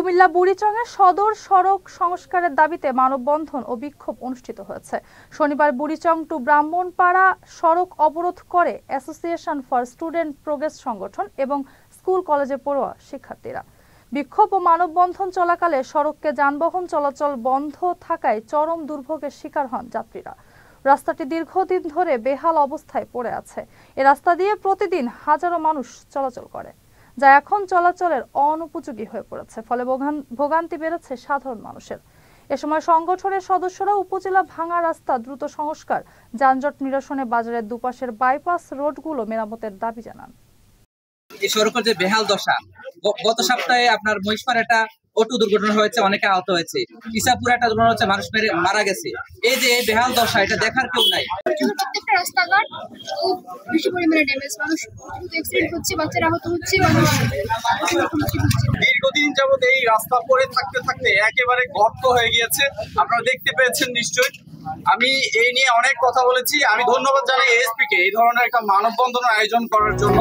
কুমিল্লা বুড়িচংয়ে সদর সড়ক সংস্কারের দাবিতে মানববন্ধন ও বিক্ষোভ অনুষ্ঠিত হয়েছে। শনিবার বুড়িচং টু ব্রাহ্মণপাড়া সড়ক অবরোধ করে অ্যাসোসিয়েশন ফর স্টুডেন্ট প্রোগ্রেস সংগঠন এবং স্কুল কলেজে পড়ুয়া শিক্ষার্থীরা। বিক্ষোভ ও মানববন্ধন চলাকালে সড়কে যানবাহন চলাচল বন্ধ থাকায় চরম দুর্ভোগের শিকার হন যাত্রীরা। রাস্তাটি দীর্ঘদিন ধরে বেহাল অবস্থায় পড়ে আছে। এ রাস্তা দিয়ে প্রতিদিন হাজারো মানুষ চলাচল করে, যা এখন চলাচলের অনুপযোগী হয়ে পড়েছে। ফলে ভোগান্তি বেড়েছে সাধারণ মানুষের। এ সময় সংগঠনের সদস্যরা উপজেলা ভাঙা রাস্তা দ্রুত সংস্কার, যানজট নিরসনে বাজারের দুপাশের বাইপাস রোডগুলো মেরামতের দাবি জানান। এই সড়কের যে বেহাল দশা, গত সপ্তাহে আপনার মহিষপাড়া একটা অটো দুর্ঘটনা হয়েছে, অনেকে আহত হয়েছে। ইসাপুরে একটা দুর্ঘটনা হচ্ছে, মানুষ মারা গেছে। এই যে বেহাল দশা, এটা দেখার কেউ নাই। প্রত্যেকটা রাস্তাঘাট খুব বেশি পরিমাণে ড্যামেজ, মানুষ অ্যাক্সিডেন্ট হচ্ছে, বাচ্চারা আহত হচ্ছে। দীর্ঘদিন যাবত এই রাস্তা পড়ে থাকতে থাকতে একেবারে গর্ত হয়ে গিয়েছে, আপনারা দেখতে পেয়েছেন নিশ্চয়ই। আমি এই নিয়ে অনেক কথা বলেছি। আমি ধন্যবাদ জানাই এএসপি কে এই ধরনের একটা মানববন্ধনের আয়োজন করার জন্য।